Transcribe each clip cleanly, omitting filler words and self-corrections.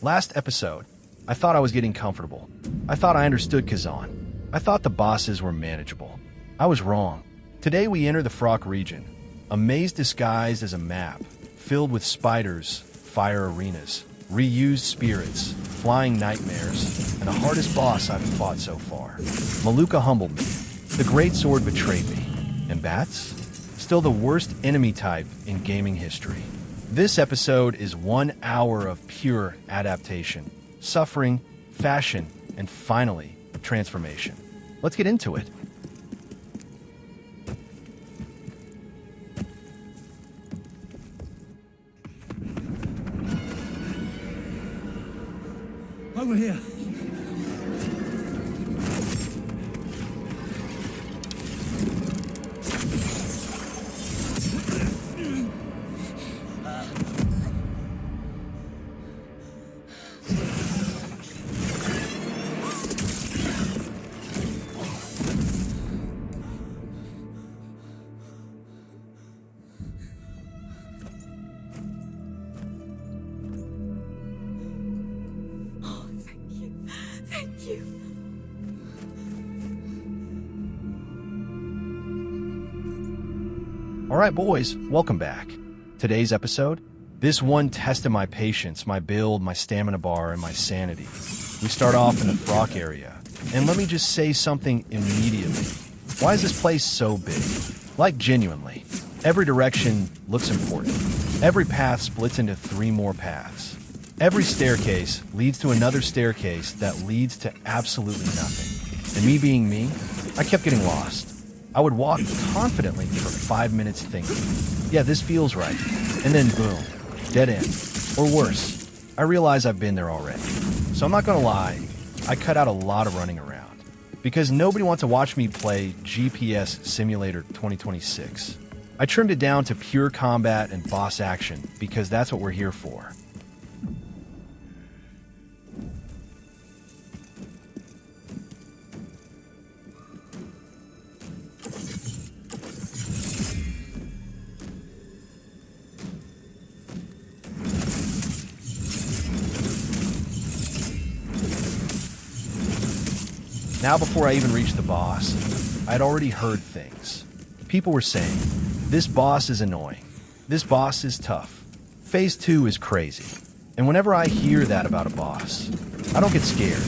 Last episode, I thought I was getting comfortable. I thought I understood Khazan. I thought the bosses were manageable. I was wrong. Today we enter the Frock region, a maze disguised as a map, filled with spiders, fire arenas, reused spirits, flying nightmares, and the hardest boss I've fought so far. Maluka humbled me. The great sword betrayed me. And bats? Still the worst enemy type in gaming history. This episode is 1 hour of pure adaptation, suffering, fashion, and finally, transformation. Let's get into it. Over here. Thank you. All right, boys, welcome back. Today's episode, this one tested my patience, my build, my stamina bar, and my sanity. We start off in the Frock area, and let me just say something immediately. Why is this place so big? Like, genuinely. Every direction looks important. Every path splits into 3 more paths. Every staircase leads to another staircase that leads to absolutely nothing. And me being me, I kept getting lost. I would walk confidently for 5 minutes thinking, yeah, this feels right. And then boom, dead end. Or worse, I realize I've been there already. So I'm not gonna lie, I cut out a lot of running around. Because nobody wants to watch me play GPS Simulator 2026. I trimmed it down to pure combat and boss action because that's what we're here for. Now, before I even reached the boss, I'd already heard things. People were saying, this boss is annoying. This boss is tough. Phase 2 is crazy. And whenever I hear that about a boss, I don't get scared.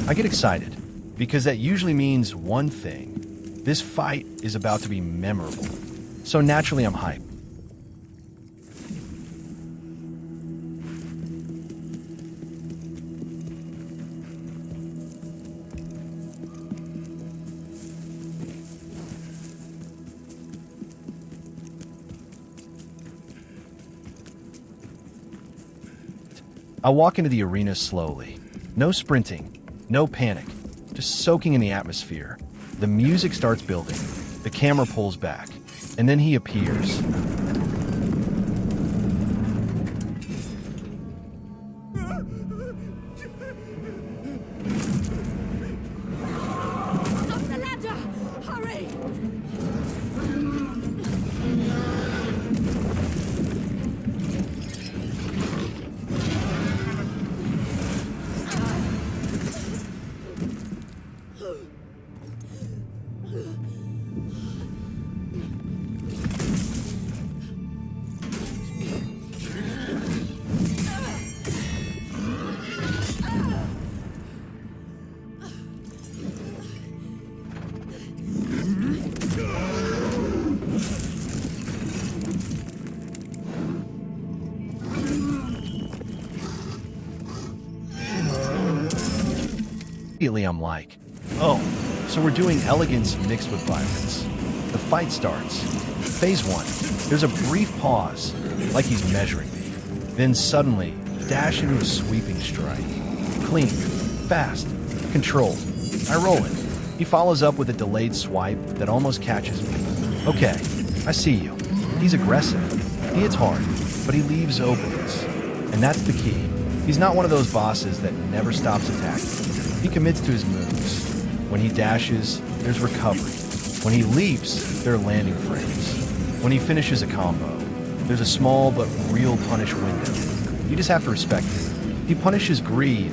I get excited. Because that usually means one thing. This fight is about to be memorable. So naturally, I'm hyped. I walk into the arena slowly. No sprinting, no panic, just soaking in the atmosphere. The music starts building, the camera pulls back, and then he appears. Up the ladder! Hurry! Immediately I'm like, oh, so we're doing elegance mixed with violence. The fight starts. Phase 1, there's a brief pause, like he's measuring me. Then suddenly, dash into a sweeping strike. Clean, fast, controlled. I roll it. He follows up with a delayed swipe that almost catches me. Okay, I see you. He's aggressive. He hits hard, but he leaves openings. And that's the key. He's not one of those bosses that never stops attacking. He commits to his moves. When he dashes, there's recovery. When he leaps, there are landing frames. When he finishes a combo, there's a small but real punish window. You just have to respect it. He punishes greed,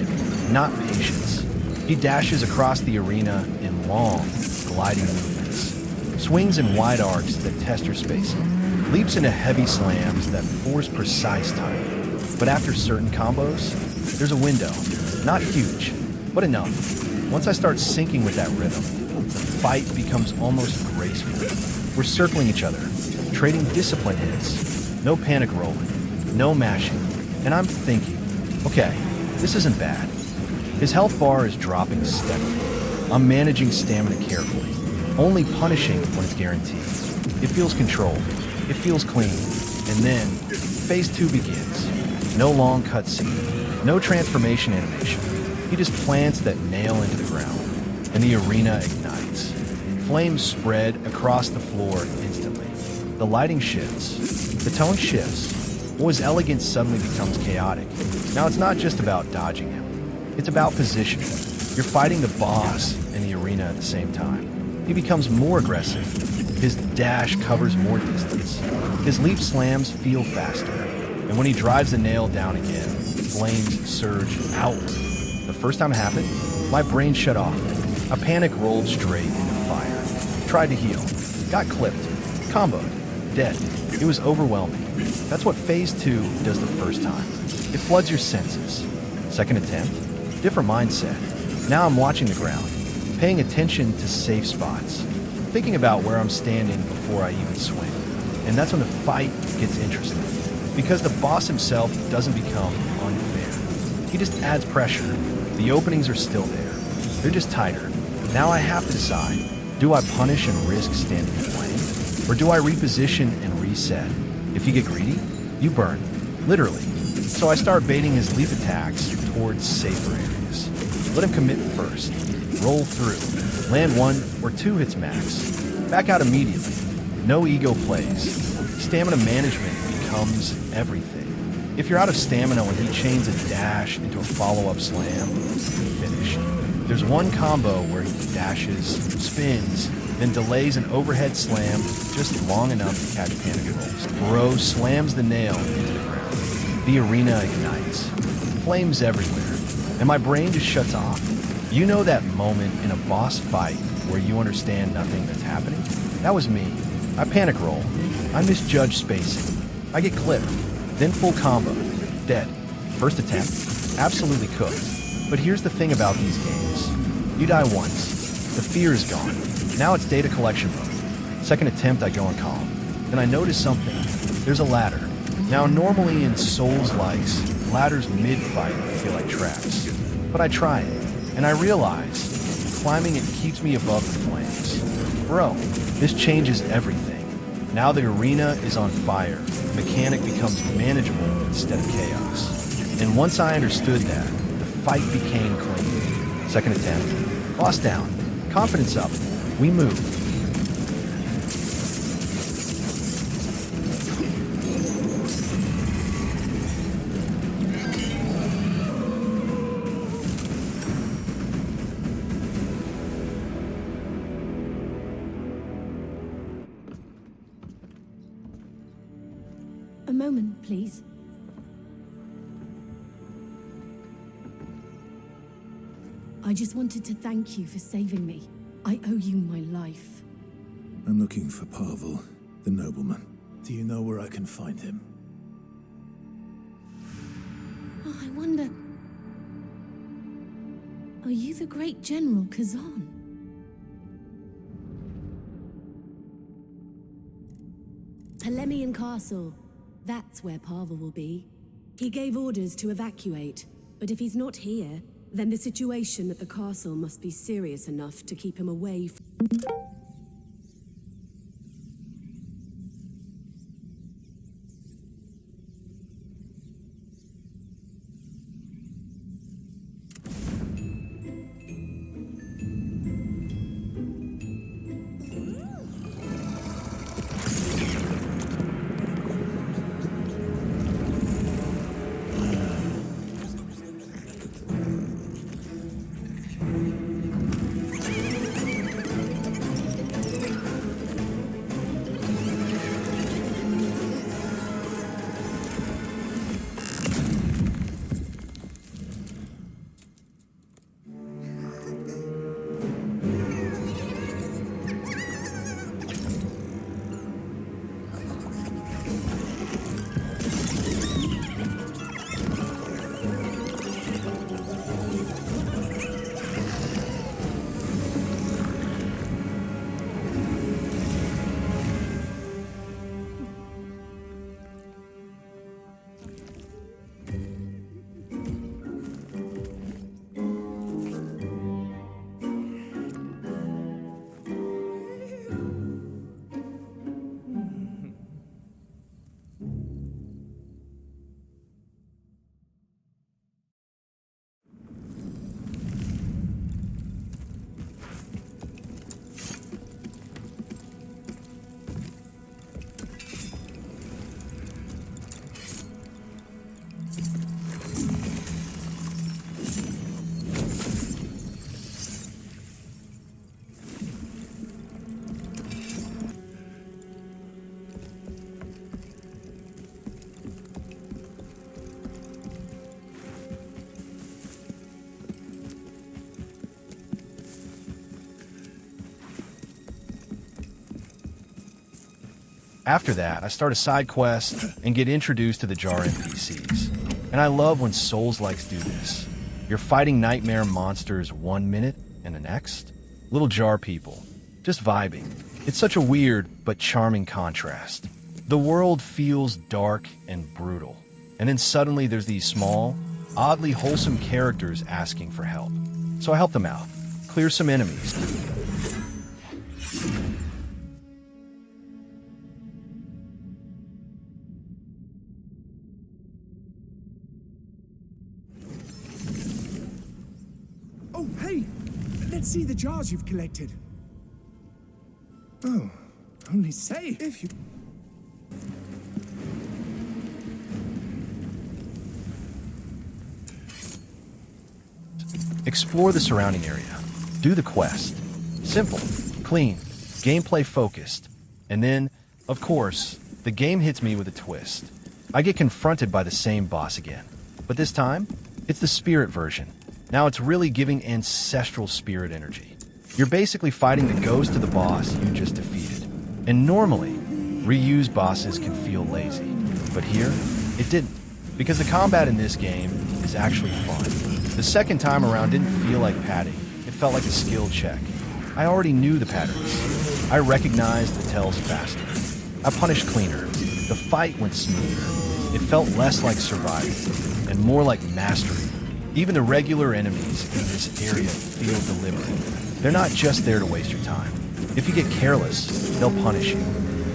not patience. He dashes across the arena in long, gliding movements, swings in wide arcs that test your spacing, leaps into heavy slams that force precise timing. But after certain combos, there's a window, not huge, but enough. Once I start syncing with that rhythm, the fight becomes almost graceful. We're circling each other, trading discipline hits, no panic rolling, no mashing, and I'm thinking, okay, this isn't bad. His health bar is dropping steadily. I'm managing stamina carefully, only punishing when it's guaranteed. It feels controlled, it feels clean, and then phase 2 begins. No long cutscene, no transformation animation. He just plants that nail into the ground, and the arena ignites. Flames spread across the floor instantly. The lighting shifts, the tone shifts. What was elegant suddenly becomes chaotic. Now it's not just about dodging him, it's about positioning. You're fighting the boss and the arena at the same time. He becomes more aggressive. His dash covers more distance. His leap slams feel faster. And when he drives the nail down again, flames surge outward. The first time it happened, my brain shut off. A panic rolled straight into fire. Tried to heal. Got clipped. Comboed. Dead. It was overwhelming. That's what phase 2 does the first time. It floods your senses. Second attempt, different mindset. Now I'm watching the ground, paying attention to safe spots, thinking about where I'm standing before I even swing. And that's when the fight gets interesting. Because the boss himself doesn't become unfair. He just adds pressure. The openings are still there. They're just tighter. Now I have to decide, do I punish and risk standing in flame? Or do I reposition and reset? If you get greedy, you burn. Literally. So I start baiting his leap attacks towards safer areas. Let him commit first. Roll through. Land 1 or 2 hits max. Back out immediately. No ego plays. Stamina management becomes everything. If you're out of stamina when he chains a dash into a follow-up slam, you're finished. There's one combo where he dashes, spins, then delays an overhead slam just long enough to catch panic rolls. Bro slams the nail into the ground. The arena ignites. Flames everywhere. And my brain just shuts off. You know that moment in a boss fight where you understand nothing that's happening? That was me. I panic roll. I misjudge spacing. I get clipped. Then full combo. Dead. First attempt. Absolutely cooked. But here's the thing about these games. You die once. The fear is gone. Now it's data collection mode. Second attempt, I go on calm. Then I notice something. There's a ladder. Now, normally in Souls-likes, ladders mid-fight feel like traps. But I try it, and I realize climbing it keeps me above the flames. Bro, this changes everything. Now the arena is on fire. The mechanic becomes manageable instead of chaos. And once I understood that, the fight became clean. Second attempt. Boss down. Confidence up. We move. A moment, please. I just wanted to thank you for saving me. I owe you my life. I'm looking for Pavel, the nobleman. Do you know where I can find him? Oh, I wonder... Are you the great General Khazan? Palemian Castle. That's where Pavel will be. He gave orders to evacuate, but if he's not here, then the situation at the castle must be serious enough to keep him away from... After that, I start a side quest and get introduced to the jar NPCs. And I love when Souls-likes do this. You're fighting nightmare monsters 1 minute and the next. Little jar people, just vibing. It's such a weird but charming contrast. The world feels dark and brutal. And then suddenly there's these small, oddly wholesome characters asking for help. So I help them out, clear some enemies. Oh, hey! Let's see the jars you've collected. Oh, only say if you... Explore the surrounding area. Do the quest. Simple, clean, gameplay focused. And then, of course, the game hits me with a twist. I get confronted by the same boss again. But this time, it's the spirit version. Now it's really giving ancestral spirit energy. You're basically fighting the ghost of the boss you just defeated. And normally, reused bosses can feel lazy. But here, it didn't. Because the combat in this game is actually fun. The second time around didn't feel like padding. It felt like a skill check. I already knew the patterns. I recognized the tells faster. I punished cleaner. The fight went smoother. It felt less like surviving and more like mastery. Even the regular enemies in this area feel deliberate. They're not just there to waste your time. If you get careless, they'll punish you.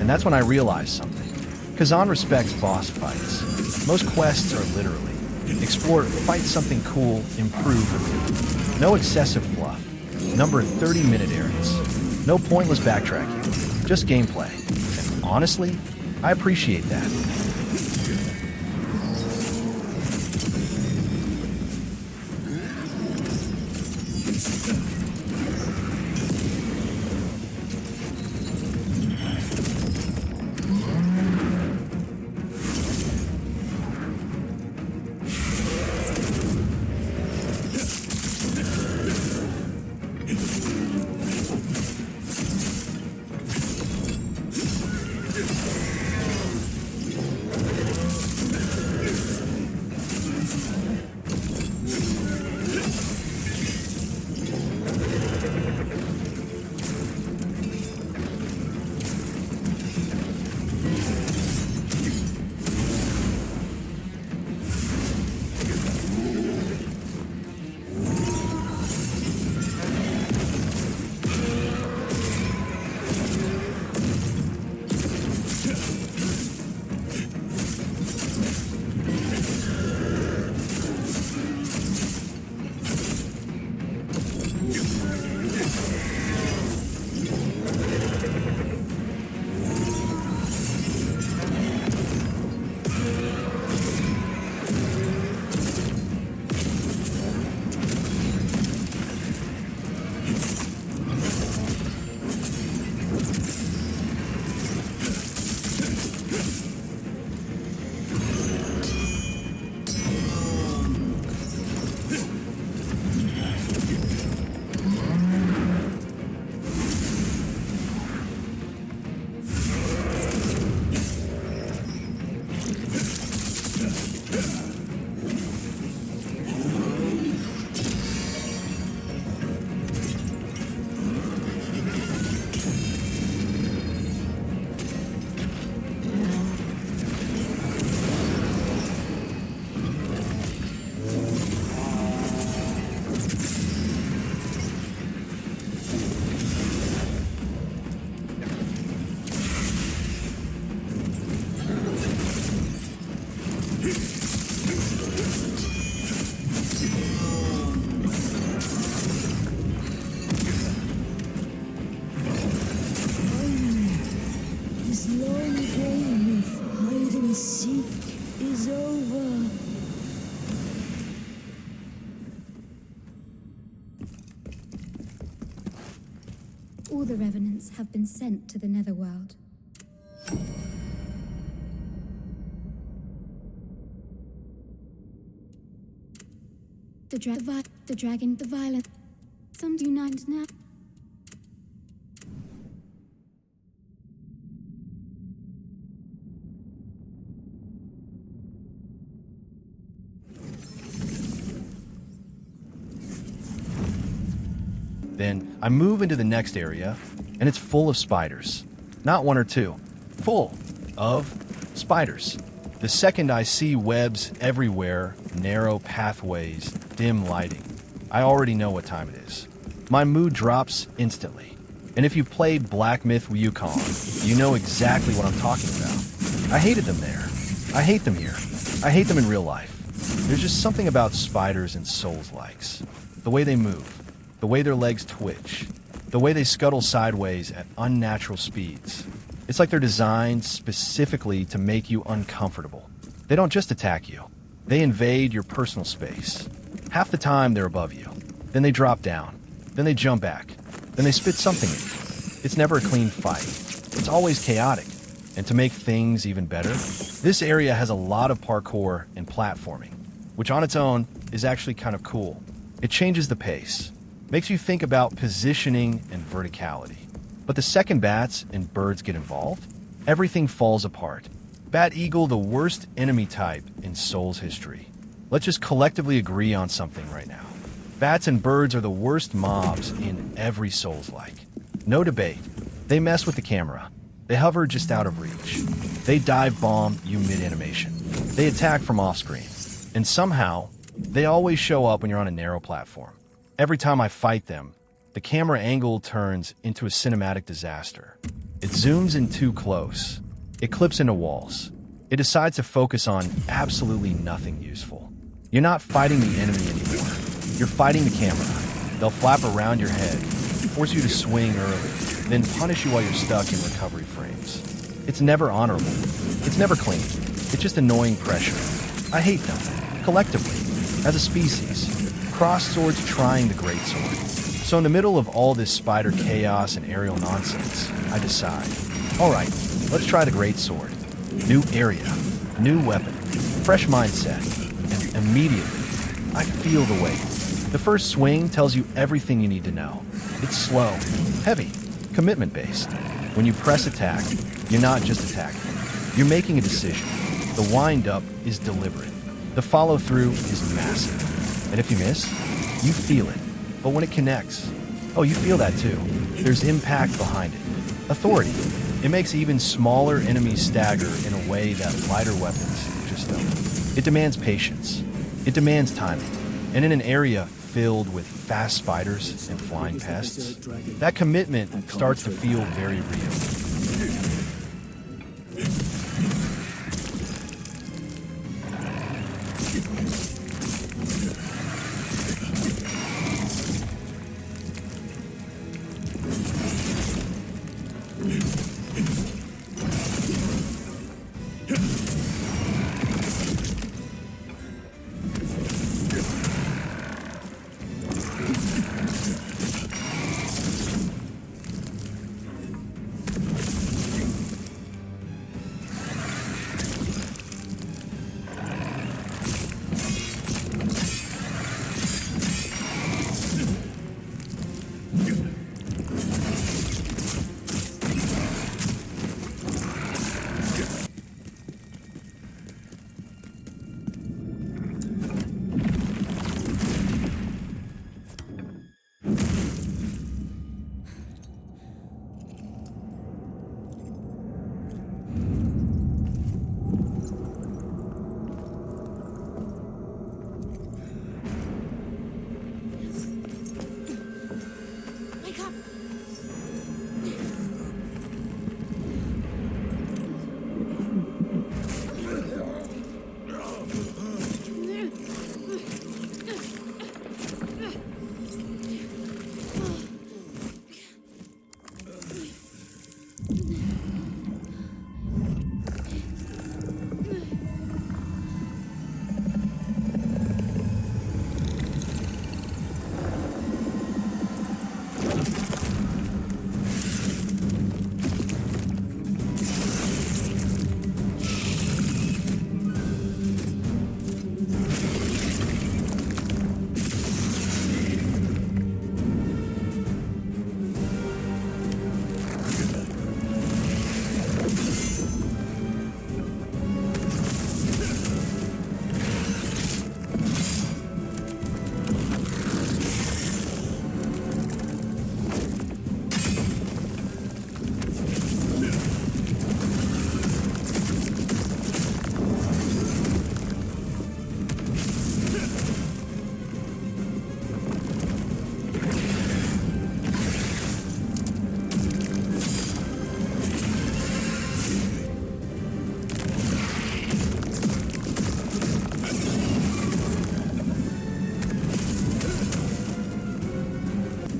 And that's when I realized something. Khazan respects boss fights. Most quests are literally explore, fight something cool, improve, repeat. No excessive fluff. Number 30-minute areas. No pointless backtracking. Just gameplay. And honestly, I appreciate that. All the revenants have been sent to the Netherworld. The dragon, the violent. Some unite now. Then I move into the next area, and it's full of spiders. Not one or two, full of spiders. The second I see webs everywhere, narrow pathways, dim lighting, I already know what time it is. My mood drops instantly. And if you played Black Myth Wukong, you know exactly what I'm talking about. I hated them there. I hate them here. I hate them in real life. There's just something about spiders and Souls-likes. The way they move, the way their legs twitch, the way they scuttle sideways at unnatural speeds. It's like they're designed specifically to make you uncomfortable. They don't just attack you. They invade your personal space. Half the time they're above you. Then they drop down. Then they jump back. Then they spit something at you. It's never a clean fight. It's always chaotic. And to make things even better, this area has a lot of parkour and platforming, which on its own is actually kind of cool. It changes the pace, makes you think about positioning and verticality. But the second bats and birds get involved, everything falls apart. Bat Eagle, the worst enemy type in Souls history. Let's just collectively agree on something right now. Bats and birds are the worst mobs in every Souls-like. No debate. They mess with the camera. They hover just out of reach. They dive bomb you mid-animation. They attack from off-screen. And somehow, they always show up when you're on a narrow platform. Every time I fight them, the camera angle turns into a cinematic disaster. It zooms in too close. It clips into walls. It decides to focus on absolutely nothing useful. You're not fighting the enemy anymore. You're fighting the camera. They'll flap around your head, force you to swing early, then punish you while you're stuck in recovery frames. It's never honorable. It's never clean. It's just annoying pressure. I hate them, collectively, as a species. Crossed swords trying the great sword. So in the middle of all this spider chaos and aerial nonsense, I decide, alright, let's try the great sword. New area, new weapon, fresh mindset, and immediately, I feel the weight. The first swing tells you everything you need to know. It's slow, heavy, commitment-based. When you press attack, you're not just attacking. You're making a decision. The wind-up is deliberate. The follow-through is massive. And if you miss, you feel it. But when it connects, oh, you feel that too. There's impact behind it. Authority. It makes even smaller enemies stagger in a way that lighter weapons just don't. It demands patience. It demands timing. And in an area filled with fast spiders and flying pests, that commitment starts to feel very real.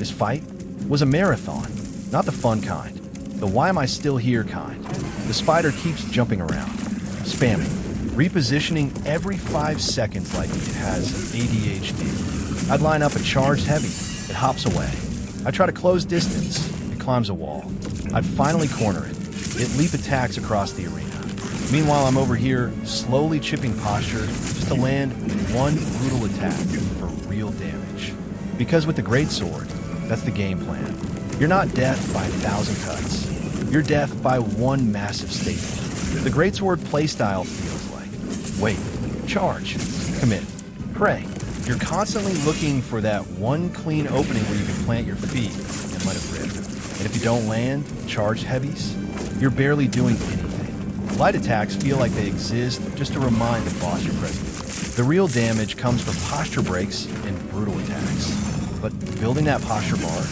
This fight was a marathon, not the fun kind, the why am I still here kind. The spider keeps jumping around, spamming, repositioning every 5 seconds like it has ADHD. I'd line up a charged heavy, it hops away. I try to close distance, it climbs a wall. I'd finally corner it, it leap attacks across the arena. Meanwhile, I'm over here, slowly chipping posture just to land one brutal attack for real damage. Because with the greatsword, that's the game plan. You're not death by 1,000 cuts. You're death by one massive statement. The greatsword playstyle feels like, wait, charge, commit, pray. You're constantly looking for that one clean opening where you can plant your feet and let it rip. And if you don't land charged heavies, you're barely doing anything. Light attacks feel like they exist just to remind the boss you're present. The real damage comes from posture breaks and brutal attacks. But building that posture bar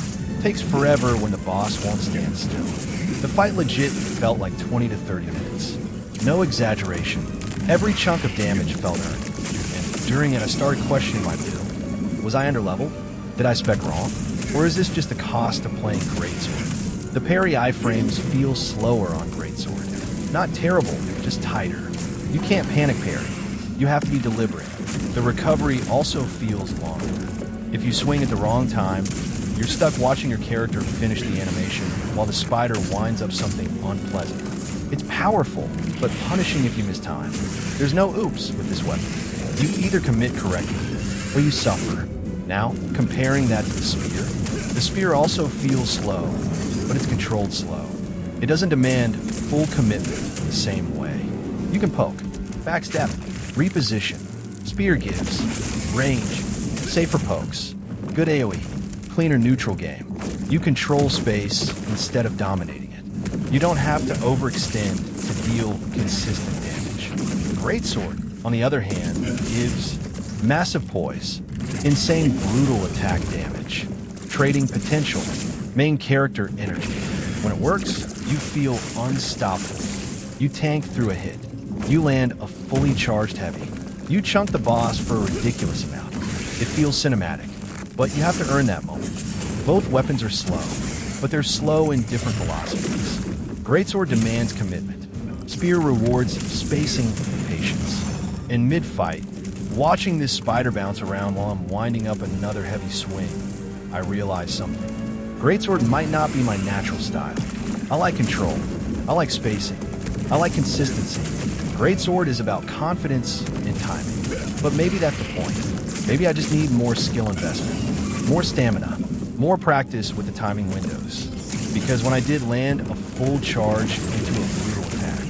takes forever when the boss won't stand still. The fight legit felt like 20 to 30 minutes. No exaggeration. Every chunk of damage felt earned. And during it, I started questioning my build. Was I underleveled? Did I spec wrong? Or is this just the cost of playing Greatsword? The parry iframes feel slower on Greatsword. Not terrible, just tighter. You can't panic parry. You have to be deliberate. The recovery also feels longer. If you swing at the wrong time, you're stuck watching your character finish the animation while the spider winds up something unpleasant. It's powerful, but punishing if you miss time. There's no oops with this weapon. You either commit correctly, or you suffer. Now, comparing that to the spear also feels slow, but it's controlled slow. It doesn't demand full commitment the same way. You can poke, backstab, reposition. Spear gives range, safer pokes, good AoE, cleaner neutral game. You control space instead of dominating it. You don't have to overextend to deal consistent damage. Greatsword, on the other hand, gives massive poise, insane brutal attack damage, trading potential, main character energy. When it works, you feel unstoppable. You tank through a hit. You land a fully charged heavy. You chunk the boss for a ridiculous amount. It feels cinematic, but you have to earn that moment. Both weapons are slow, but they're slow in different philosophies. Greatsword demands commitment. Spear rewards spacing and patience. In mid-fight, watching this spider bounce around while I'm winding up another heavy swing, I realize something. Greatsword might not be my natural style. I like control. I like spacing. I like consistency. Greatsword is about confidence and timing. But maybe that's the point. Maybe I just need more skill investment, more stamina, more practice with the timing windows. Because when I did land a full charge into a brutal attack,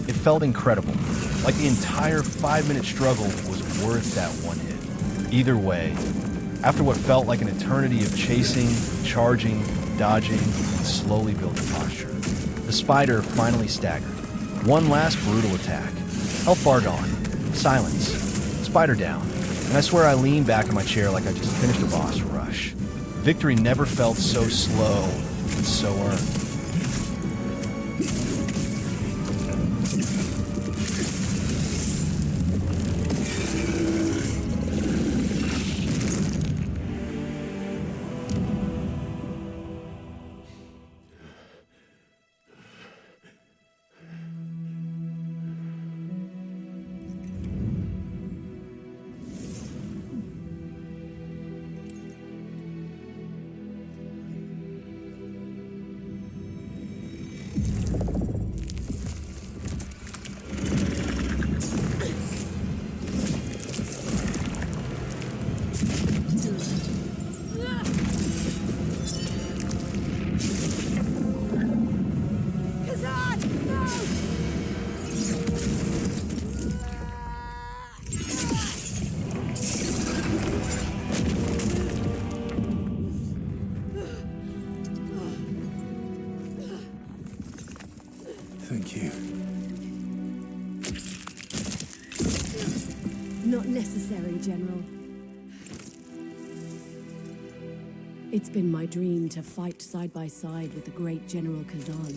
it felt incredible. Like the entire 5-minute struggle was worth that one hit. Either way, after what felt like an eternity of chasing, charging, dodging, and slowly building posture, the spider finally staggered. One last brutal attack. Health bar gone. Silence. Spider down. And I swear I leaned back in my chair like I just finished a boss rush. Victory never felt so slow and so earned. Khazan! No! Thank you. Not necessary, General. It's been my dream to fight side by side with the great General Khazan.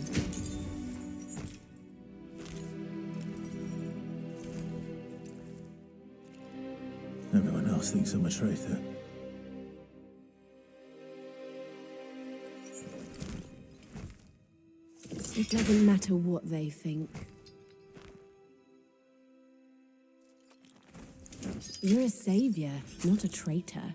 Everyone else thinks I'm a traitor. It doesn't matter what they think. You're a savior, not a traitor.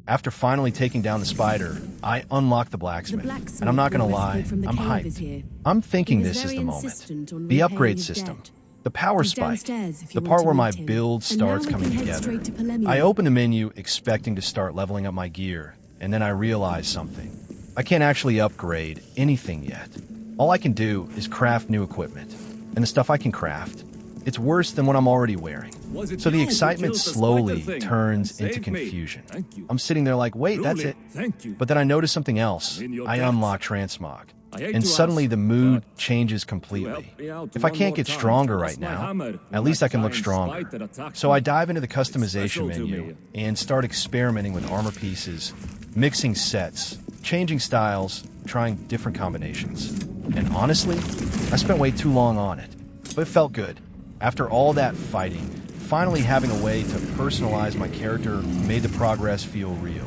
After finally taking down the spider, I unlock the blacksmith. And I'm not going to lie, I'm hyped. I'm thinking this is the moment. The upgrade system. The power spike. The part where my build starts coming together. I open the menu expecting to start leveling up my gear, and then I realize something. I can't actually upgrade anything yet. All I can do is craft new equipment. And the stuff I can craft, it's worse than what I'm already wearing. So the excitement slowly turns into confusion. I'm sitting there like, wait, that's it. But then I notice something else. I unlock transmog. And suddenly the mood changes completely. If I can't get stronger right now, at least I can look stronger. So I dive into the customization menu and start experimenting with armor pieces, mixing sets, changing styles, trying different combinations. And honestly, I spent way too long on it. But it felt good. After all that fighting, finally having a way to personalize my character made the progress feel real.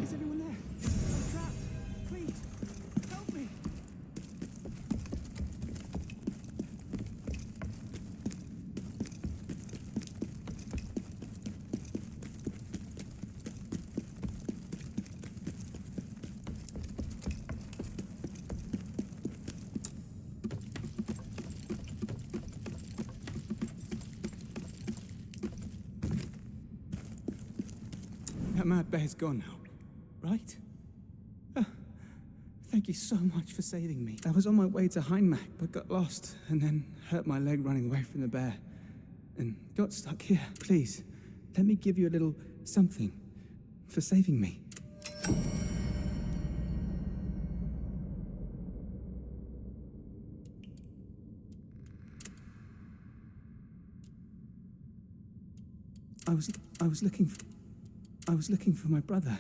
Is everyone there? I'm trapped. Please, help me. That mad bear's gone now, right? Thank you so much for saving me. I was on my way to Heimak, but got lost, and then hurt my leg running away from the bear. And got stuck here. Please, let me give you a little something for saving me. I was looking for... I was looking for my brother.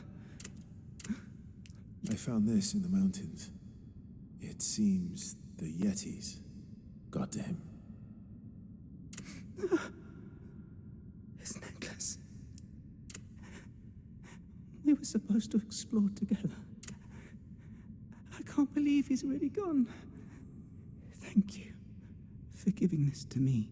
I found this in the mountains. It seems the Yetis got to him. His necklace. We were supposed to explore together. I can't believe he's really gone. Thank you for giving this to me.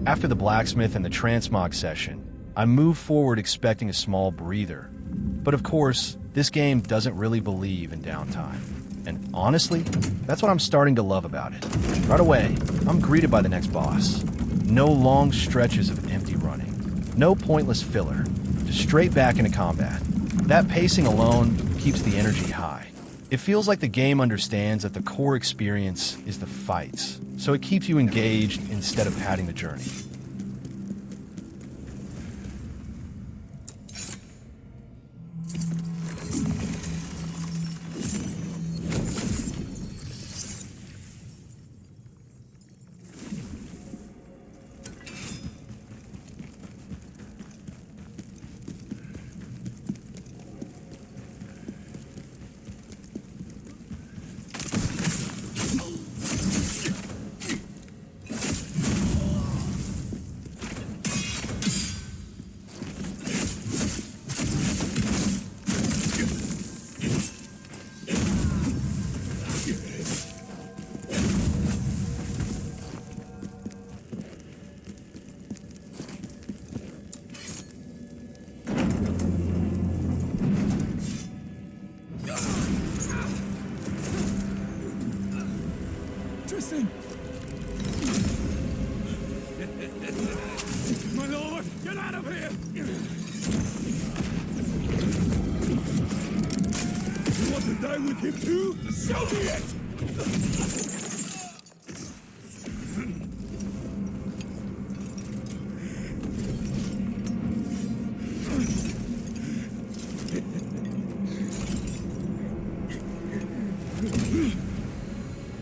After the blacksmith and the transmog session, I moved forward expecting a small breather. But of course, this game doesn't really believe in downtime. And honestly, that's what I'm starting to love about it. Right away, I'm greeted by the next boss. No long stretches of empty running. No pointless filler. Just straight back into combat. That pacing alone keeps the energy high. It feels like the game understands that the core experience is the fights, so it keeps you engaged instead of padding the journey. My lord, get out of here! You want to die with him too? Show me it!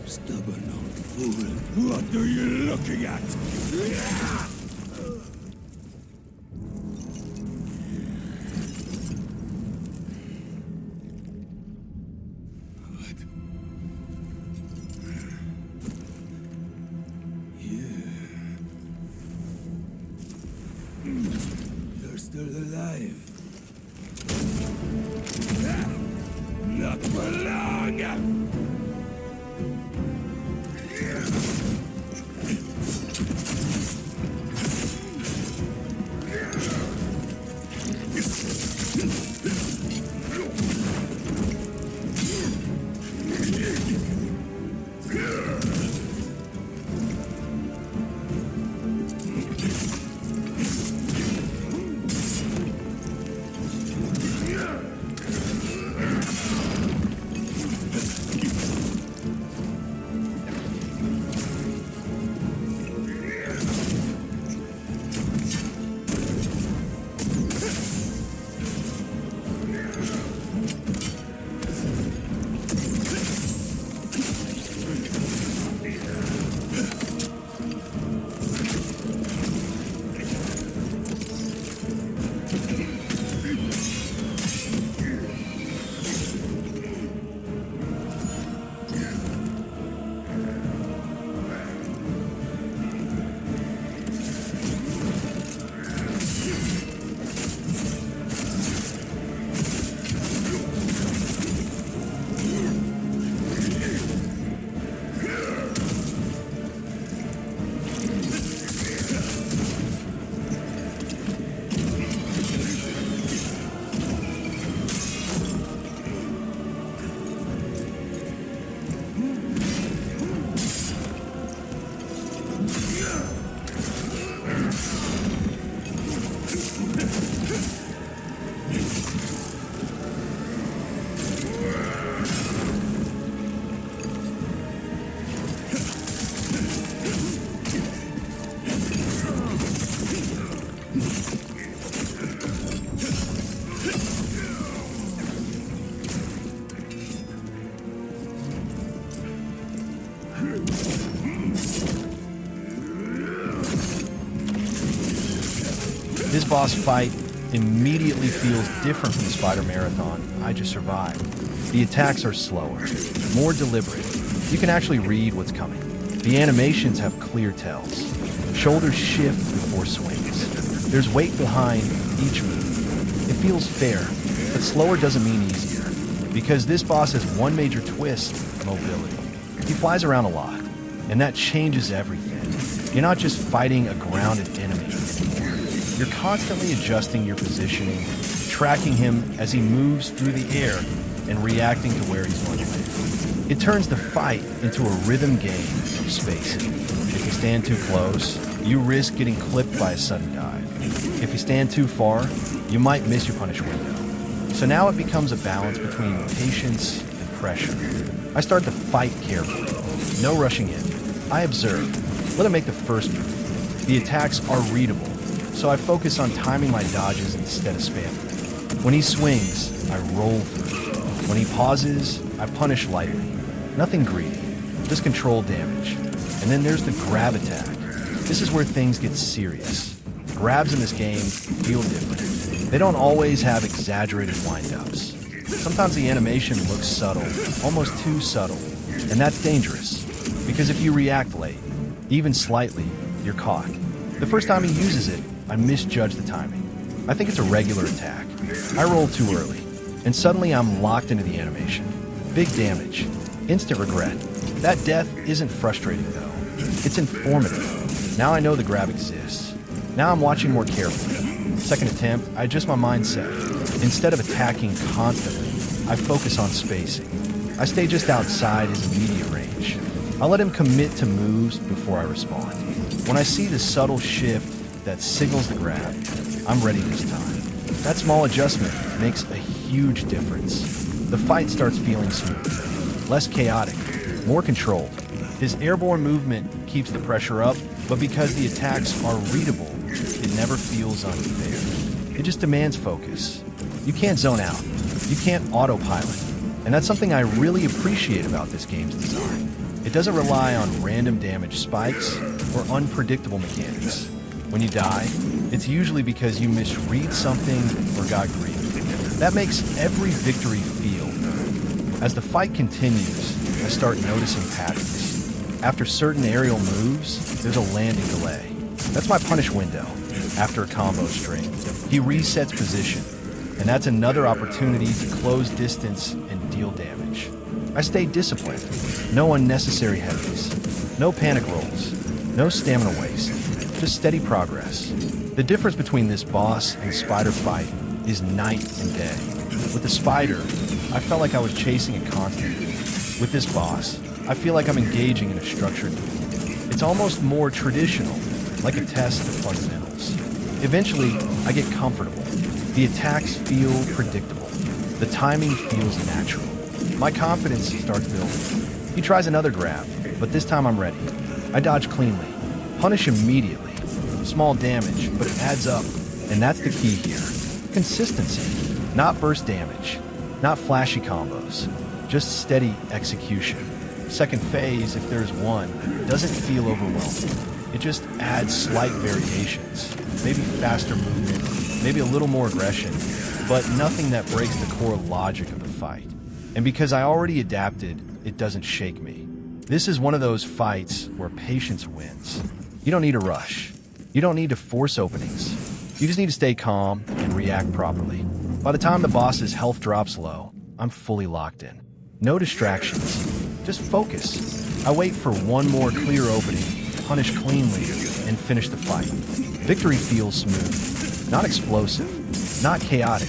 Stubborn old fool. What are you looking at? What? You're still alive. Not for long! This boss fight immediately feels different from the spider marathon I just survived. The attacks are slower, more deliberate. You can actually read what's coming. The animations have clear tells. Shoulders shift before swings. There's weight behind each move. It feels fair, but slower doesn't mean easier. Because this boss has one major twist: mobility. He flies around a lot, and that changes everything. You're not just fighting a grounded enemy anymore. You're constantly adjusting your positioning, tracking him as he moves through the air, and reacting to where he's going to land. It turns the fight into a rhythm game of spacing. If you stand too close, you risk getting clipped by a sudden dive. If you stand too far, you might miss your punish window. So now it becomes a balance between patience and pressure. I start the fight carefully, no rushing in. I observe, let him make the first move. The attacks are readable, so I focus on timing my dodges instead of spamming. When he swings, I roll through. When he pauses, I punish lightly. Nothing greedy, just controlled damage. And then there's the grab attack. This is where things get serious. Grabs in this game feel different. They don't always have exaggerated wind-ups. Sometimes the animation looks subtle, almost too subtle, and that's dangerous. Because if you react late, even slightly, you're caught. The first time he uses it, I misjudge the timing. I think it's a regular attack. I roll too early, and suddenly I'm locked into the animation. Big damage. Instant regret. That death isn't frustrating though. It's informative. Now I know the grab exists. Now I'm watching more carefully. Second attempt, I adjust my mindset. Instead of attacking constantly, I focus on spacing. I stay just outside his immediate range. I let him commit to moves before I respond. When I see the subtle shift that signals the grab, I'm ready this time. That small adjustment makes a huge difference. The fight starts feeling smooth, less chaotic, more controlled. His airborne movement keeps the pressure up, but because the attacks are readable, it never feels unfair. It just demands focus. You can't zone out. You can't autopilot. And that's something I really appreciate about this game's design. It doesn't rely on random damage spikes or unpredictable mechanics. When you die, it's usually because you misread something or got greedy. That makes every victory feel. As the fight continues, I start noticing patterns. After certain aerial moves, there's a landing delay. That's my punish window. After a combo string, he resets position, and that's another opportunity to close distance and deal damage. I stay disciplined. No unnecessary heavies. No panic rolls. No stamina waste. Just steady progress. The difference between this boss and spider fight is night and day. With the spider, I felt like I was chasing it constantly. With this boss, I feel like I'm engaging in a structured duel. It's almost more traditional, like a test of fundamentals. Eventually, I get comfortable. The attacks feel predictable. The timing feels natural. My confidence starts building. He tries another grab, but this time I'm ready. I dodge cleanly. Punish immediately. Small damage, but it adds up. And that's the key here. Consistency. Not burst damage. Not flashy combos. Just steady execution. Second phase, if there's one, doesn't feel overwhelming. It just adds slight variations. Maybe faster movement, maybe a little more aggression, but nothing that breaks the core logic of the fight. And because I already adapted, it doesn't shake me. This is one of those fights where patience wins. You don't need to rush. You don't need to force openings. You just need to stay calm and react properly. By the time the boss's health drops low, I'm fully locked in. No distractions. Just focus. I wait for one more clear opening, punish cleanly, and finish the fight. Victory feels smooth. Not explosive. Not chaotic.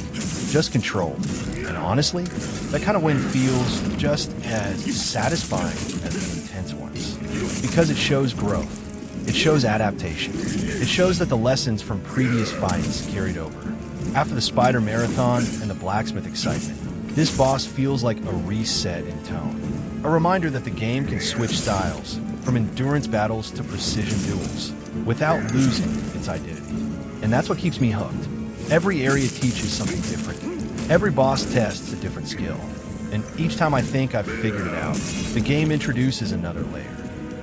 Just controlled. And honestly, that kind of win feels just as satisfying as the intense ones. Because it shows growth. It shows adaptation. It shows that the lessons from previous fights carried over. After the spider marathon and the blacksmith excitement, this boss feels like a reset in tone. A reminder that the game can switch styles, from endurance battles to precision duels, without losing its identity. And that's what keeps me hooked. Every area teaches something different. Every boss tests a different skill. And each time I think I've figured it out, the game introduces another layer.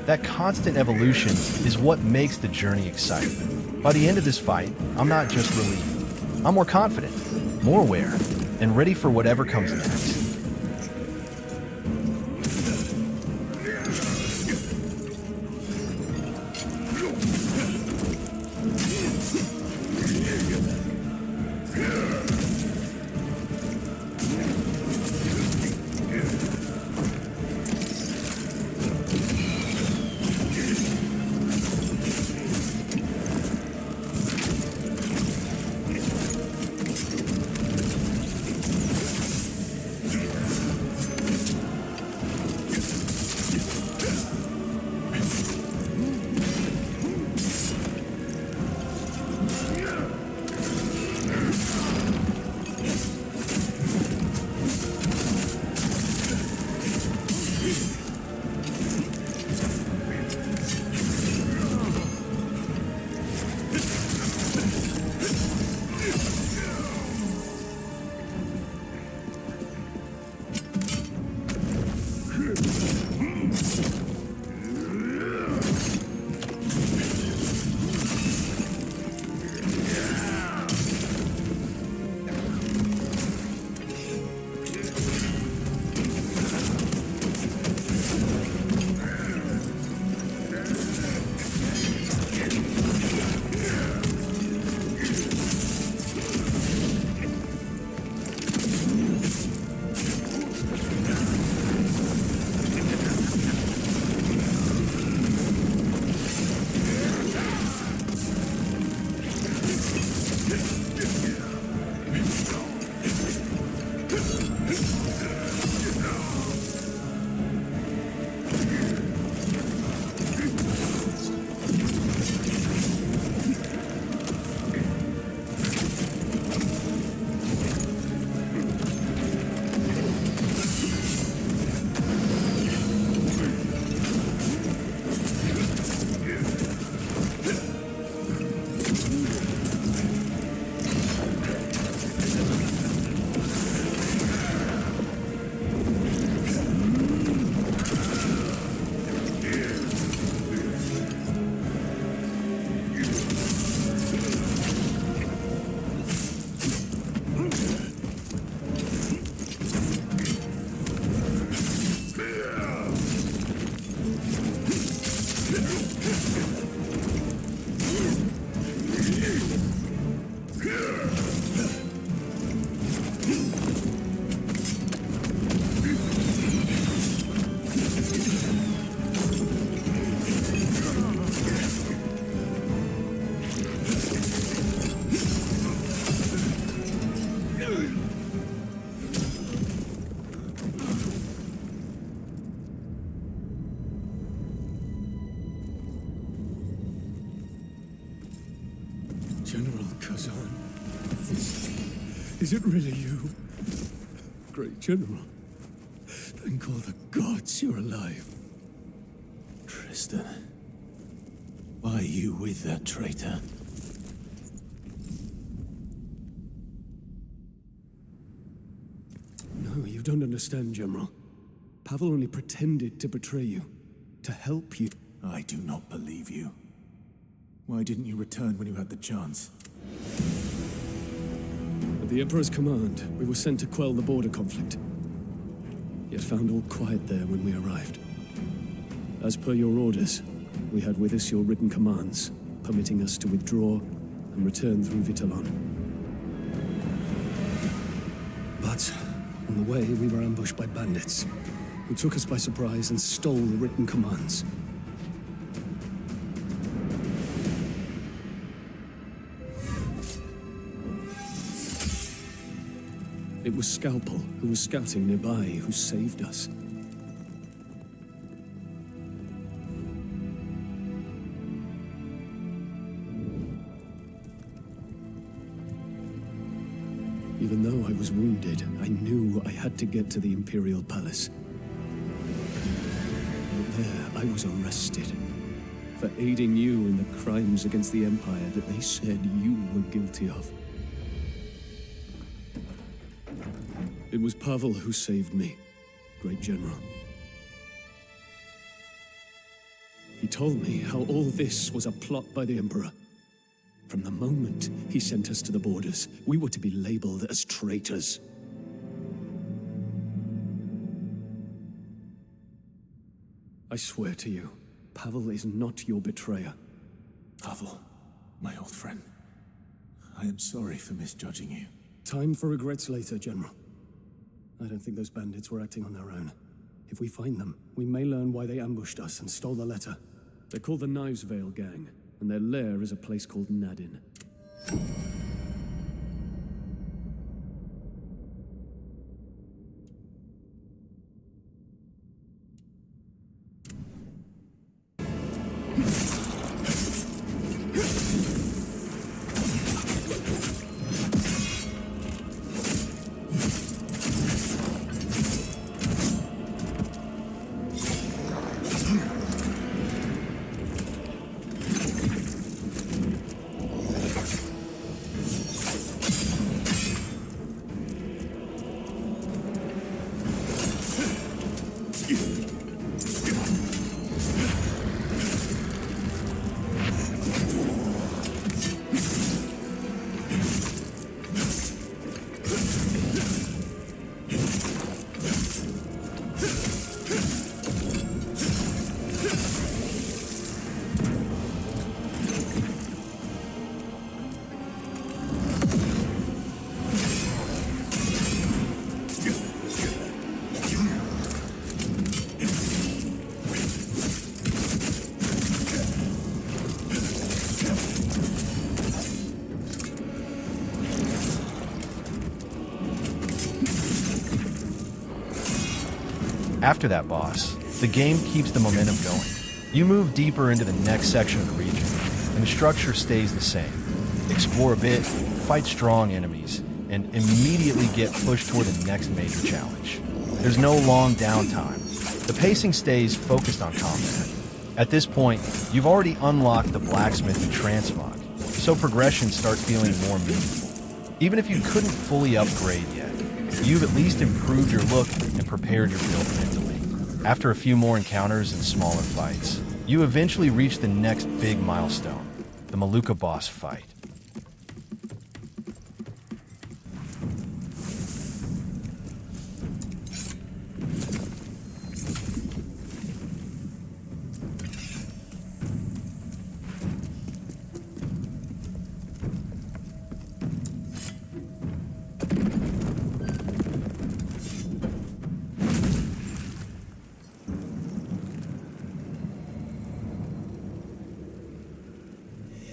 That constant evolution is what makes the journey exciting. By the end of this fight, I'm not just relieved. I'm more confident, more aware, and ready for whatever comes next. General Khazan. Is it really you? Great General. Thank all the gods you're alive. Tristan. Why are you with that traitor? No, you don't understand, General. Pavel only pretended to betray you. To help you. I do not believe you. Why didn't you return when you had the chance? the Emperor's command, we were sent to quell the border conflict. Yet found all quiet there when we arrived. As per your orders, we had with us your written commands, permitting us to withdraw and return through Vitalon. But on the way, we were ambushed by bandits, who took us by surprise and stole the written commands. It was Scalpel, who was scouting nearby, who saved us. Even though I was wounded, I knew I had to get to the Imperial Palace. But there, I was arrested for aiding you in the crimes against the Empire that they said you were guilty of. It was Pavel who saved me, Great General. He told me how all this was a plot by the Emperor. From the moment he sent us to the borders, we were to be labeled as traitors. I swear to you, Pavel is not your betrayer. Pavel, my old friend, I am sorry for misjudging you. Time for regrets later, General. I don't think those bandits were acting on their own. If we find them, we may learn why they ambushed us and stole the letter. They're called the Knives Vale Gang, and their lair is a place called Nadin. After that boss, the game keeps the momentum going. You move deeper into the next section of the region, and the structure stays the same. Explore a bit, fight strong enemies, and immediately get pushed toward the next major challenge. There's no long downtime. The pacing stays focused on combat. At this point, you've already unlocked the blacksmith and transmog, so progression starts feeling more meaningful. Even if you couldn't fully upgrade yet, you've at least improved your look and prepared your build mentally. After a few more encounters and smaller fights, you eventually reach the next big milestone, the Maluka boss fight.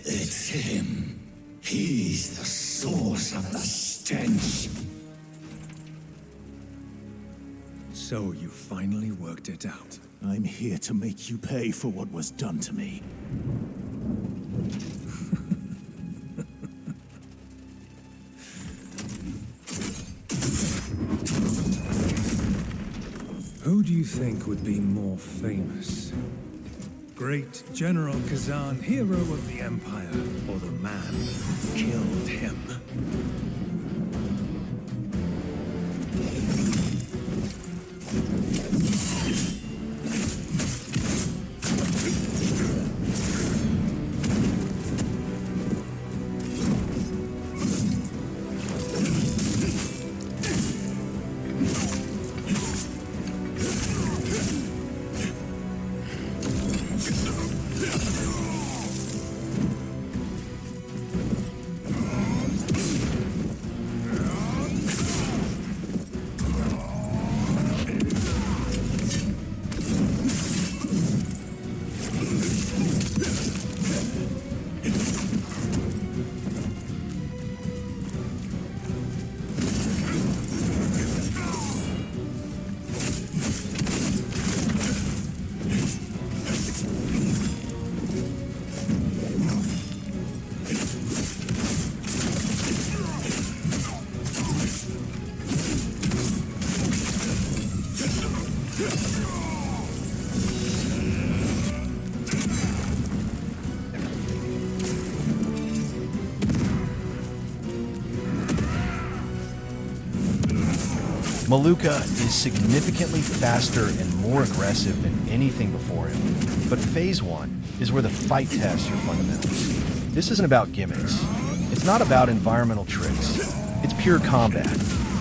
It's him. He's the source of the stench. So you finally worked it out. I'm here to make you pay for what was done to me. Who do you think would be more famous? Great General Khazan, hero of the Empire, or the man who killed him? Maluka is significantly faster and more aggressive than anything before him. But Phase 1 is where the fight tests your fundamentals. This isn't about gimmicks. It's not about environmental tricks. It's pure combat.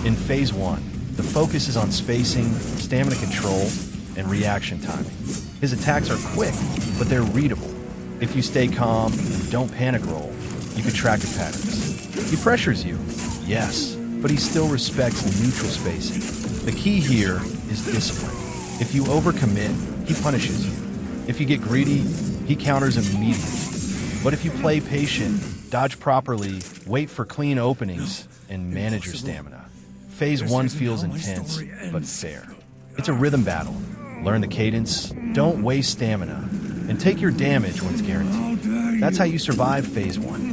In Phase 1, the focus is on spacing, stamina control, and reaction timing. His attacks are quick, but they're readable. If you stay calm and don't panic roll, you can track the patterns. He pressures you, yes, but he still respects neutral spacing. The key here is discipline. If you overcommit, he punishes you. If you get greedy, he counters immediately. But if you play patient, dodge properly, wait for clean openings, and manage your stamina, Phase 1 feels intense, but fair. It's a rhythm battle. Learn the cadence, don't waste stamina, and take your damage when it's guaranteed. That's how you survive Phase 1.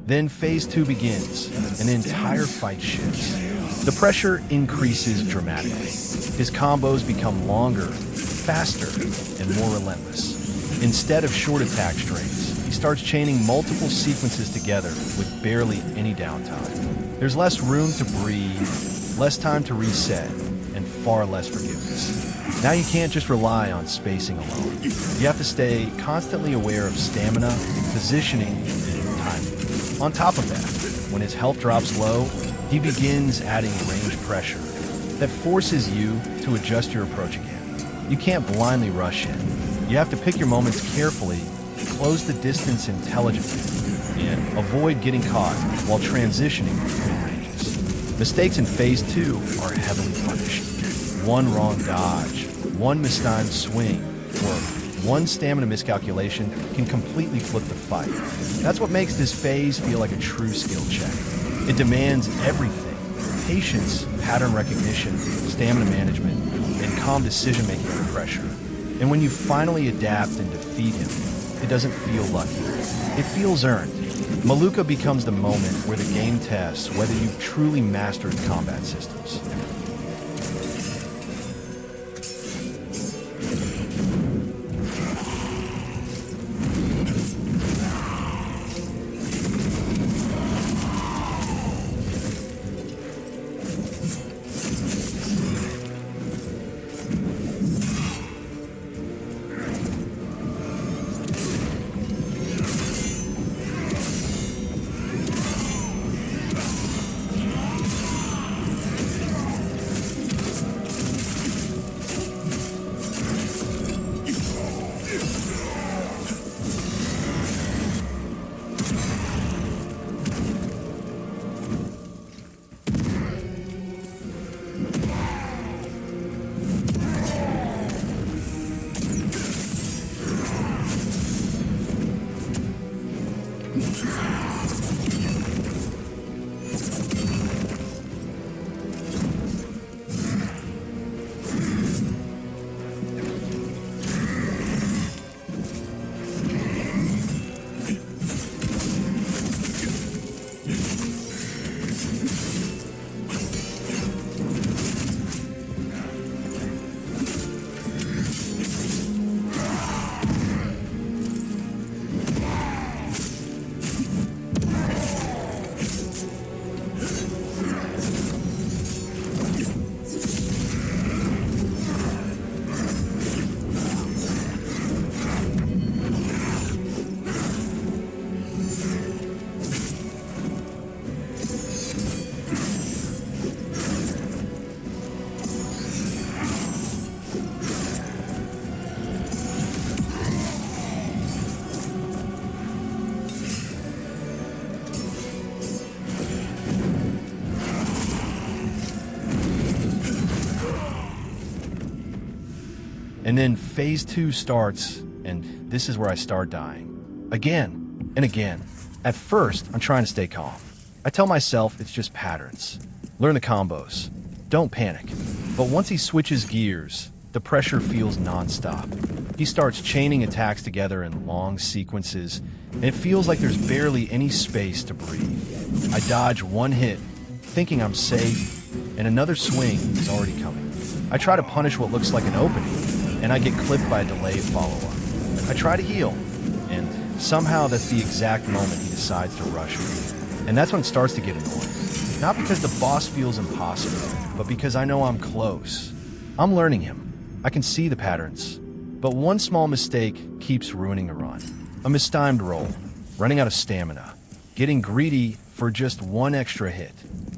Then Phase 2 begins, and the entire fight shifts. The pressure increases dramatically. His combos become longer, faster, and more relentless. Instead of short attack strings, he starts chaining multiple sequences together with barely any downtime. There's less room to breathe, less time to reset, and far less forgiveness. Now you can't just rely on spacing alone. You have to stay constantly aware of stamina, positioning, and timing. On top of that, when his health drops low, he begins adding range pressure that forces you to adjust your approach again. You can't blindly rush in. You have to pick your moments carefully, close the distance intelligently, and avoid getting caught while transitioning between ranges. Mistakes in Phase 2 are heavily punished. One wrong dodge, one mistimed swing, or one stamina miscalculation can completely flip the fight. That's what makes this phase feel like a true skill check. It demands everything: patience, pattern recognition, stamina management, and calm decision-making under pressure. And when you finally adapt and defeat him, it doesn't feel lucky. It feels earned. Maluka becomes the moment where the game tests whether you've truly mastered combat systems. And then Phase 2 starts, and this is where I start dying. Again and again. At first, I'm trying to stay calm. I tell myself it's just patterns. Learn the combos. Don't panic. But once he switches gears, the pressure feels non-stop. He starts chaining attacks together in long sequences, and it feels like there's barely any space to breathe. I dodge one hit, thinking I'm safe, and another swing is already coming. I try to punish what looks like an opening, and I get clipped by a delayed follow-up. I try to heal, and somehow that's the exact moment he decides to rush me. And that's when it starts to get annoying. Not because the boss feels impossible, but because I know I'm close. I'm learning him. I can see the patterns. But one small mistake keeps ruining the run. A mistimed roll, running out of stamina, getting greedy for just one extra hit.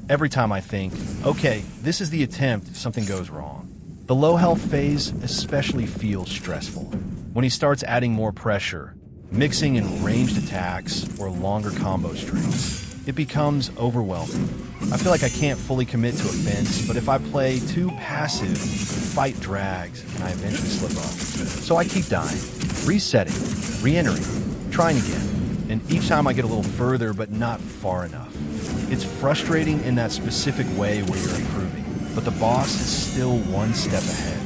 Every time I think, okay, this is the attempt, something goes wrong. The low health phase especially feels stressful. When he starts adding more pressure, mixing in ranged attacks or longer combo strings, it becomes overwhelming. I feel like I can't fully commit to a fence, but if I play too passive, the fight drags and I eventually slip up. So I keep dying, resetting, re-entering, trying again, and each time I get a little further but not far enough. It's frustrating in that specific way where you're improving, but the boss is still one step ahead.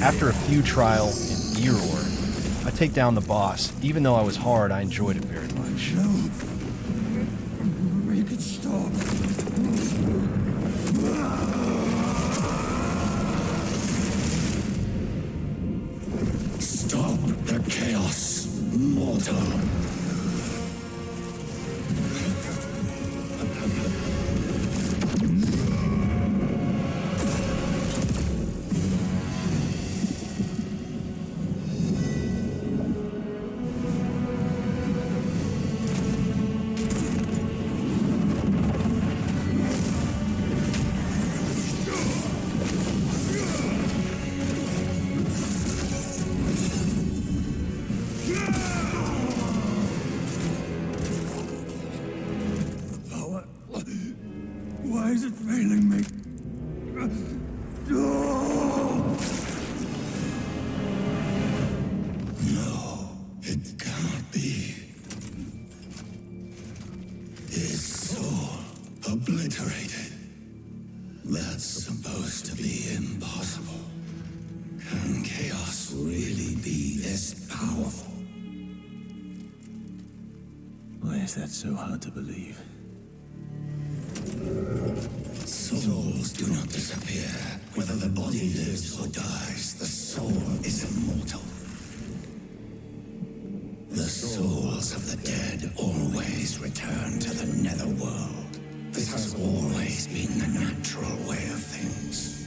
After a few trial and error, I take down the boss. Even though I was hard, I enjoyed it very much. No. Make it stop. Stop the chaos, mortal. Why is it failing me? No, it cannot be. His soul obliterated. That's supposed to be impossible. Can chaos really be this powerful? Why is that so hard to believe? Souls do not disappear. Whether the body lives or dies, the soul is immortal. The souls of the dead always return to the netherworld. This has always been the natural way of things.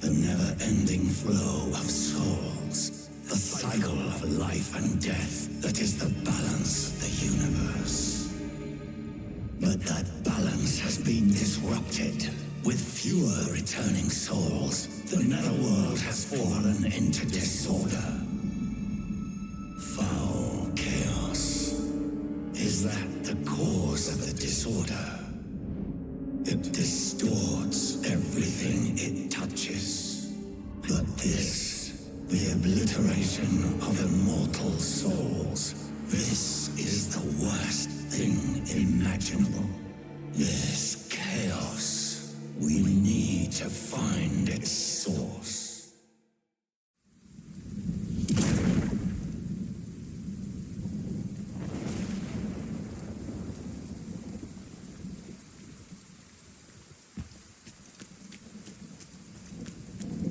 The never-ending flow of souls. The cycle of life and death that is the balance of the universe. But that balance has been disrupted. With fewer returning souls, the netherworld has fallen into disorder. Foul chaos. Is that the cause of the disorder? It distorts everything it touches. But this, the obliteration of immortal souls, this is the worst thing imaginable. This chaos. We need to find its source.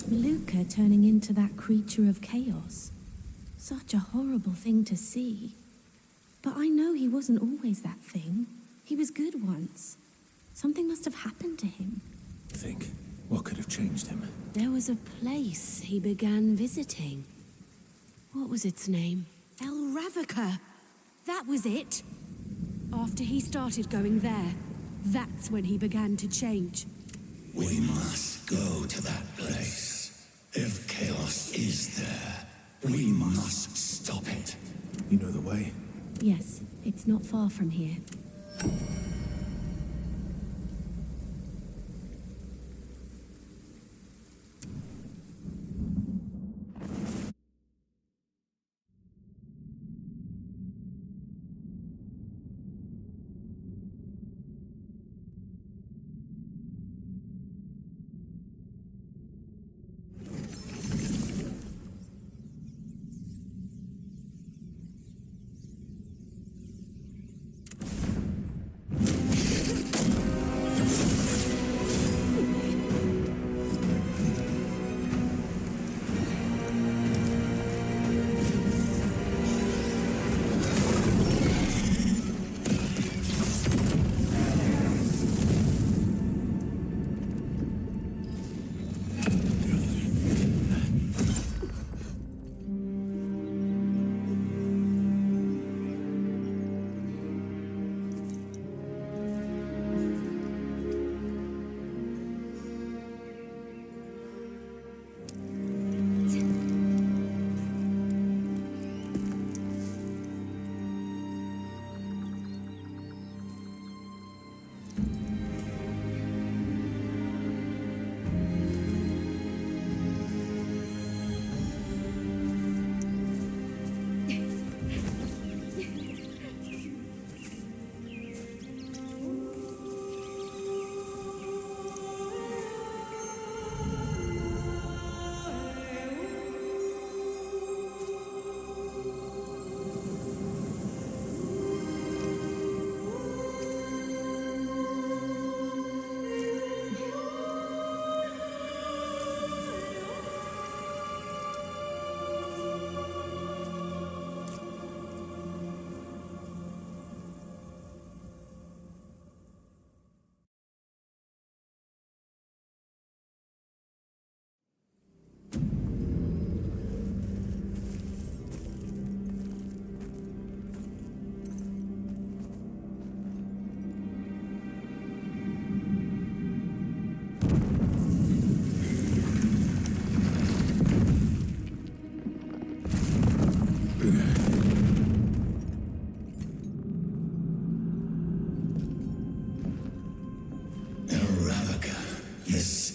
Luca turning into that creature of chaos. Such a horrible thing to see. But I know he wasn't always that thing. He was good once. Something must have happened to him. Think, what could have changed him? There was a place he began visiting. What was its name? El Ravica. That was it. After he started going there, that's when he began to change. We must go to that place. If chaos is there, we must stop it. You know the way? Yes, it's not far from here.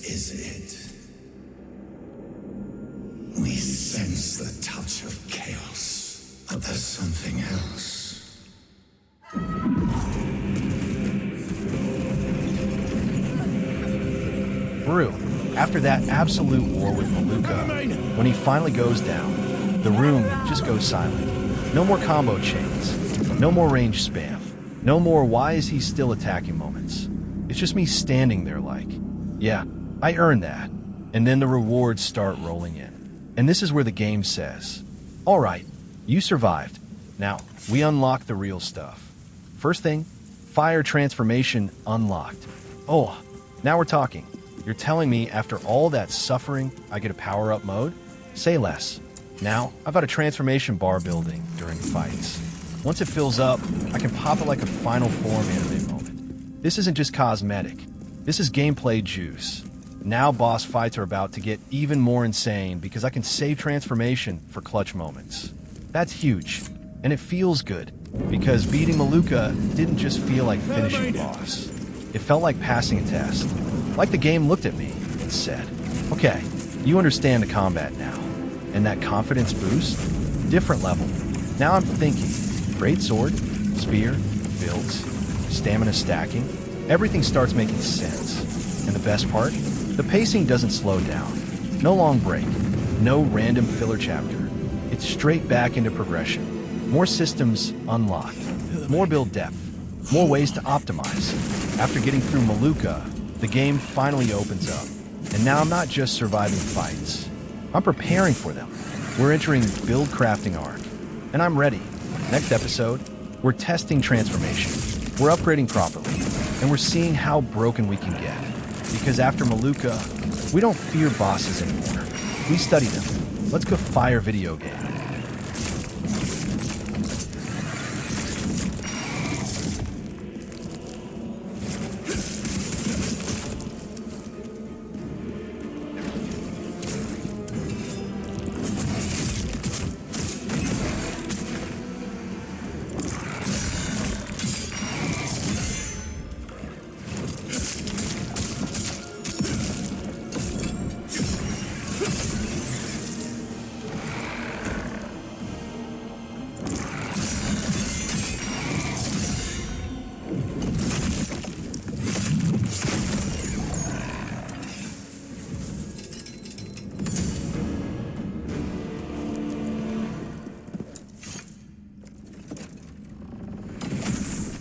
is it? We sense the touch of chaos, but there's something else. Brew, after that absolute war with Maluka, when he finally goes down, the room just goes silent. No more combo chains, no more range spam, no more why is he still attacking moments. It's just me standing there like, yeah, I earned that. And then the rewards start rolling in. And this is where the game says, all right, you survived. Now, we unlock the real stuff. First thing, fire transformation unlocked. Oh, now we're talking. You're telling me after all that suffering, I get a power-up mode? Say less. Now, I've got a transformation bar building during fights. Once it fills up, I can pop it like a Final Form anime moment. This isn't just cosmetic. This is gameplay juice. Now boss fights are about to get even more insane because I can save transformation for clutch moments. That's huge, and it feels good, because beating Maluka didn't just feel like finishing the boss. It felt like passing a test. Like the game looked at me and said, okay, you understand the combat now. And that confidence boost? Different level. Now I'm thinking, great sword, spear, builds, stamina stacking, everything starts making sense. And the best part? The pacing doesn't slow down. No long break. No random filler chapter. It's straight back into progression. More systems unlocked. More build depth. More ways to optimize. After getting through Maluka, the game finally opens up. And now I'm not just surviving fights. I'm preparing for them. We're entering build crafting arc. And I'm ready. Next episode, we're testing transformation. We're upgrading properly. And we're seeing how broken we can get. Because after Maluka, we don't fear bosses anymore. We study them. Let's go fire video game.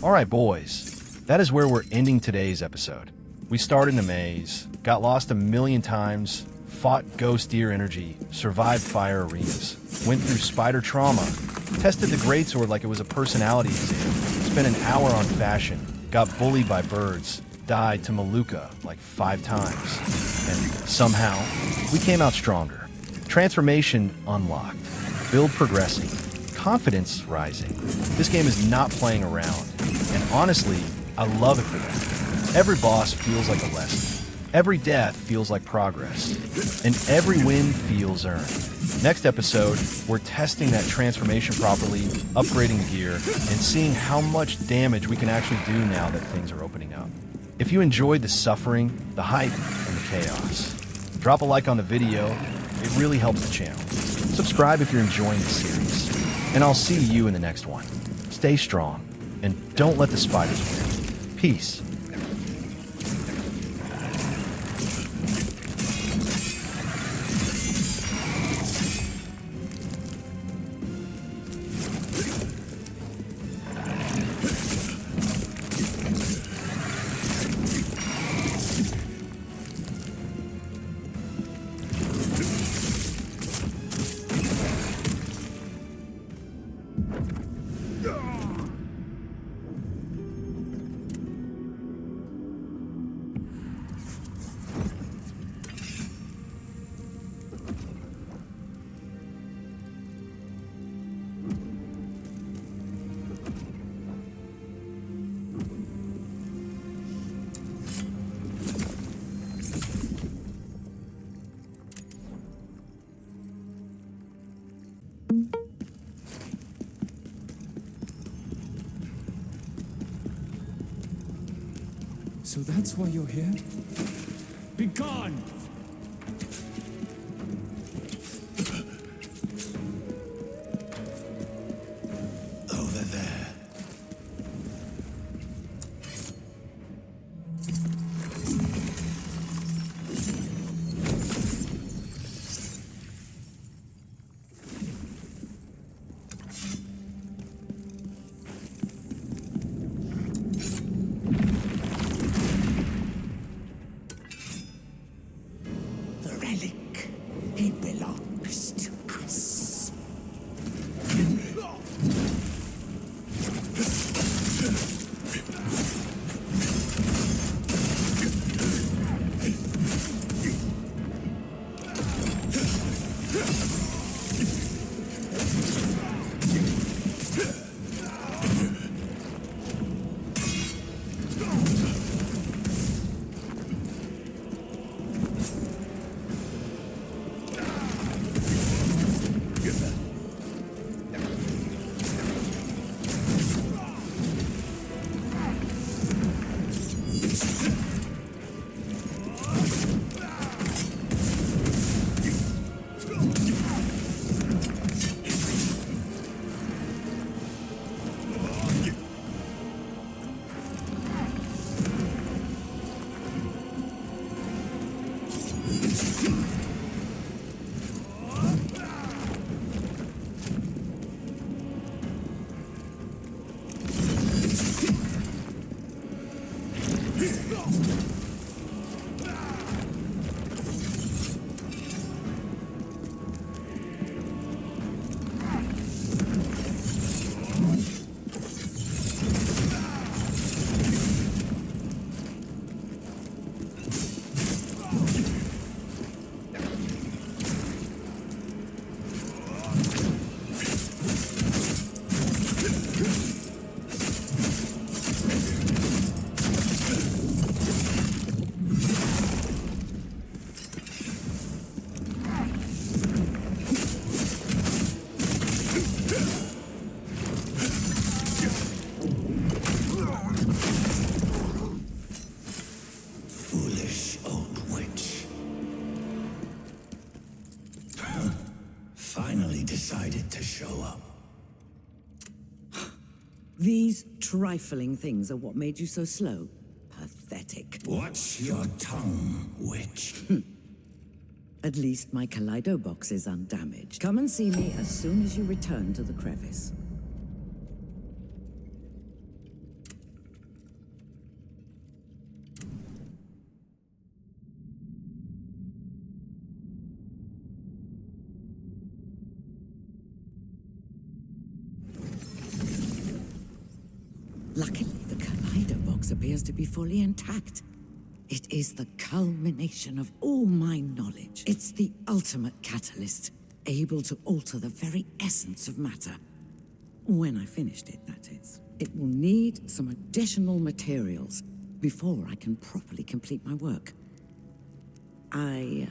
All right, boys, that is where we're ending today's episode. We started in a maze, got lost a million times, fought ghost deer energy, survived fire arenas, went through spider trauma, tested the greatsword like it was a personality exam, spent an hour on fashion, got bullied by birds, died to Maluka like 5 times, and somehow we came out stronger. Transformation unlocked, build progressing, confidence rising. This game is not playing around. And honestly, I love it for that. Every boss feels like a lesson. Every death feels like progress. And every win feels earned. Next episode, we're testing that transformation properly, upgrading gear, and seeing how much damage we can actually do now that things are opening up. If you enjoyed the suffering, the hype, and the chaos, drop a like on the video. It really helps the channel. Subscribe if you're enjoying the series. And I'll see you in the next one. Stay strong. And don't let the spiders win. Peace. So that's why you're here? Be gone! Over there. The relic, it belongs to us. Foolish old witch. Finally decided to show up. These trifling things are what made you so slow. Pathetic. Watch your tongue, witch. At least my Kaleido box is undamaged. Come and see me as soon as you return to the crevice. Luckily, the Kaleido box appears to be fully intact. It is the culmination of all my knowledge. It's the ultimate catalyst, able to alter the very essence of matter. When I finished it, that is. It will need some additional materials before I can properly complete my work. I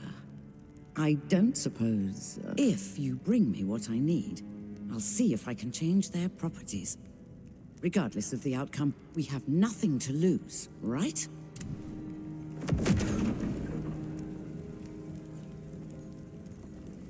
don't suppose... if you bring me what I need, I'll see if I can change their properties. Regardless of the outcome, we have nothing to lose, right?